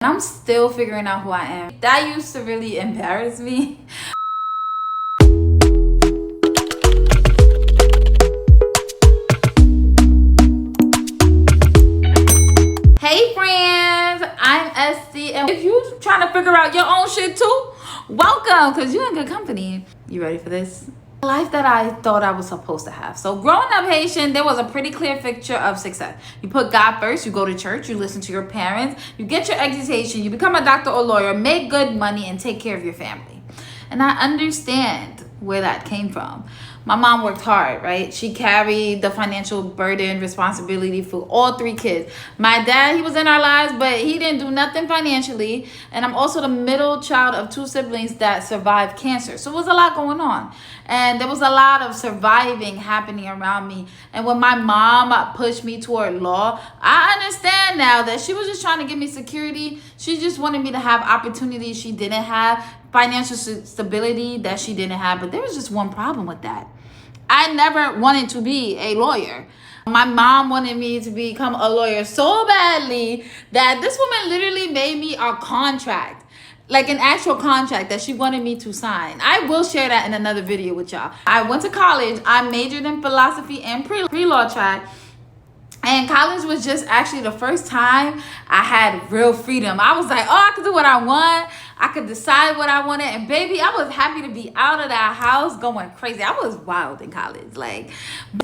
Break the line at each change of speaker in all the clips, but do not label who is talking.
I'm still figuring out who I am. That used to really embarrass me. Hey friends, I'm Esty, and if you trying to figure out your own shit too, welcome, because you're in good company. You ready for this? Life that I thought I was supposed to have. So growing up Haitian, there was a pretty clear picture of success. You put God first, you go to church, you listen to your parents, you get your education, you become a doctor or lawyer, make good money, and take care of your family. And I understand where that came from. My mom worked hard, right? She carried the financial burden, responsibility for all three kids. My dad, he was in our lives, but he didn't do nothing financially. And I'm also the middle child of two siblings that survived cancer. So it was a lot going on. And there was a lot of surviving happening around me. And when my mom pushed me toward law, I understand now that she was just trying to give me security. She just wanted me to have opportunities she didn't have, financial stability that she didn't have. But there was just one problem with that. I never wanted to be a lawyer. My mom wanted me to become a lawyer so badly that this woman literally made me a contract, like an actual contract that she wanted me to sign. I will share that in another video with y'all. I went to college. I majored in philosophy and pre-law track. And college was just actually the first time I had real freedom. I was like, oh, I could do what I want. I could decide what I wanted. And baby, I was happy to be out of that house going crazy. I was wild in college. Like,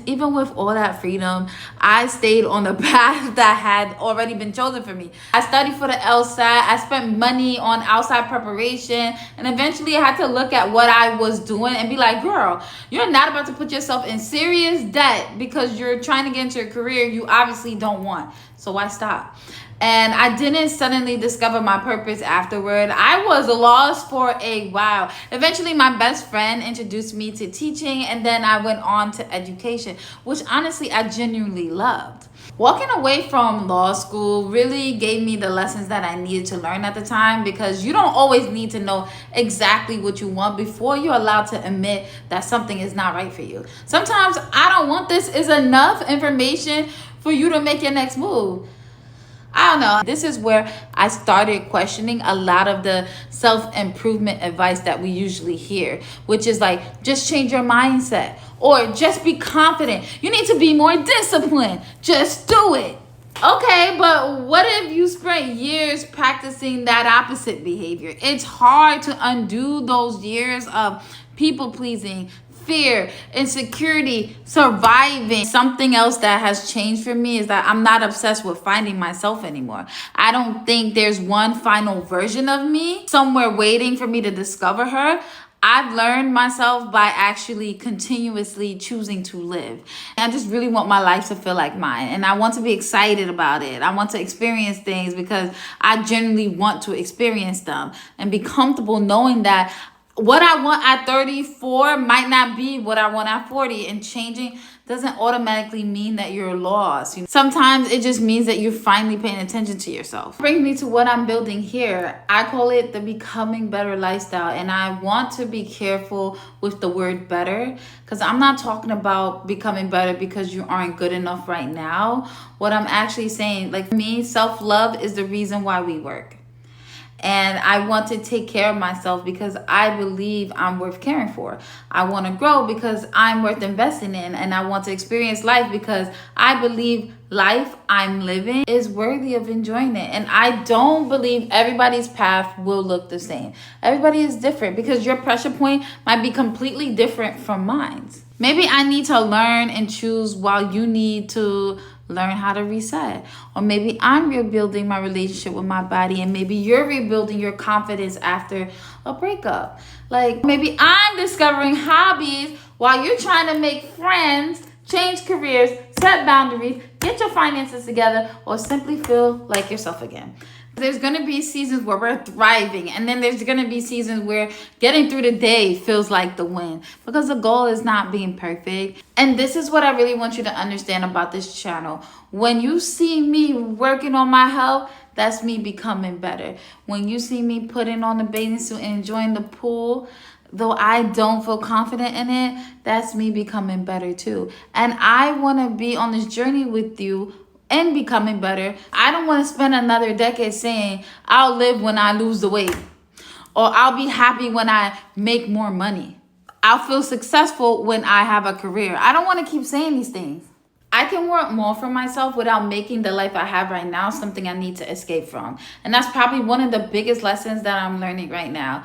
even with all that freedom, I stayed on the path that had already been chosen for me. I studied for the LSAT. I spent money on outside preparation. And eventually I had to look at what I was doing and be like, girl, you're not about to put yourself in serious debt because you're trying to get into a career you obviously don't want. So why stop? And I didn't suddenly discover my purpose afterward. I was lost for a while. Eventually, my best friend introduced me to teaching, and then I went on to education, which honestly, I genuinely loved. Walking away from law school really gave me the lessons that I needed to learn at the time, because you don't always need to know exactly what you want before you're allowed to admit that something is not right for you. Sometimes I don't want this is enough information for you to make your next move. I don't know. This is where I started questioning a lot of the self-improvement advice that we usually hear, which is like, just change your mindset, or just be confident. You need to be more disciplined. Just do it. Okay, but what if you spent years practicing that opposite behavior? It's hard to undo those years of people pleasing, fear, insecurity, surviving. Something else that has changed for me is that I'm not obsessed with finding myself anymore. I don't think there's one final version of me somewhere waiting for me to discover her. I've learned myself by actually continuously choosing to live. I just really want my life to feel like mine, and I want to be excited about it. I want to experience things because I genuinely want to experience them and be comfortable knowing that what I want at 34 might not be what I want at 40, and changing doesn't automatically mean that you're lost. Sometimes it just means that you're finally paying attention to yourself. Brings me to what I'm building here. I call it the becoming better lifestyle, and I want to be careful with the word better, because I'm not talking about becoming better because you aren't good enough right now. What I'm actually saying, like me, self-love is the reason why we work. And I want to take care of myself because I believe I'm worth caring for. I want to grow because I'm worth investing in. And I want to experience life because I believe life I'm living is worthy of enjoying it. And I don't believe everybody's path will look the same. Everybody is different because your pressure point might be completely different from mine. Maybe I need to learn and choose while you need to learn how to reset. Or maybe I'm rebuilding my relationship with my body, and maybe you're rebuilding your confidence after a breakup. Like, maybe I'm discovering hobbies while you're trying to make friends, change careers, set boundaries, get your finances together, or simply feel like yourself again. There's going to be seasons where we're thriving, and then there's going to be seasons where getting through the day feels like the win, because the goal is not being perfect. And this is what I really want you to understand about this channel. When you see me working on my health, that's me becoming better. When you see me putting on the bathing suit and enjoying the pool, though I don't feel confident in it, that's me becoming better too. And I want to be on this journey with you and becoming better. I don't want to spend another decade saying I'll live when I lose the weight, or I'll be happy when I make more money. I'll feel successful when I have a career. I don't want to keep saying these things. I can work more for myself without making the life I have right now something I need to escape from. And that's probably one of the biggest lessons that I'm learning right now.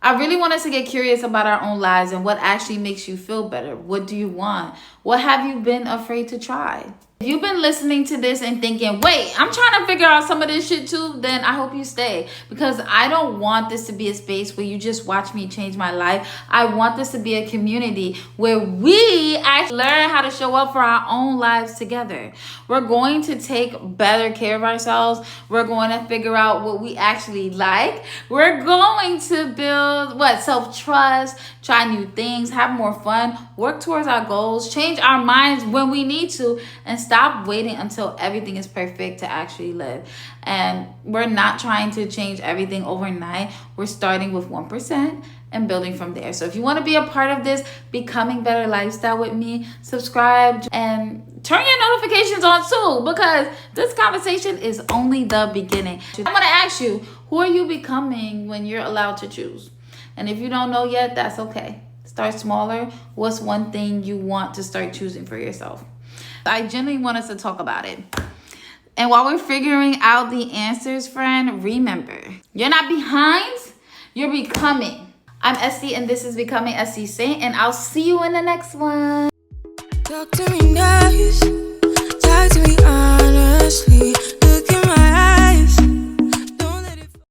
I really want us to get curious about our own lives and what actually makes you feel better. What do you want? What have you been afraid to try? If you've been listening to this and thinking, wait, I'm trying to figure out some of this shit too, then I hope you stay, because I don't want this to be a space where you just watch me change my life. I want this to be a community where we actually learn how to show up for our own lives together. We're going to take better care of ourselves. We're going to figure out what we actually like. We're going to build self-trust, try new things, have more fun, work towards our goals, change our minds when we need to, and stop waiting until everything is perfect to actually live. And we're not trying to change everything overnight. We're starting with 1% and building from there. So if you want to be a part of this Becoming Better lifestyle with me, subscribe and turn your notifications on too, because this conversation is only the beginning. I'm going to ask you, who are you becoming when you're allowed to choose? And if you don't know yet, that's okay. Start smaller. What's one thing you want to start choosing for yourself? I genuinely want us to talk about it. And while we're figuring out the answers, friend, remember, you're not behind, you're becoming. I'm Esty, and this is Becoming Esty Saint, and I'll see you in the next one. Talk to me nice, talk to me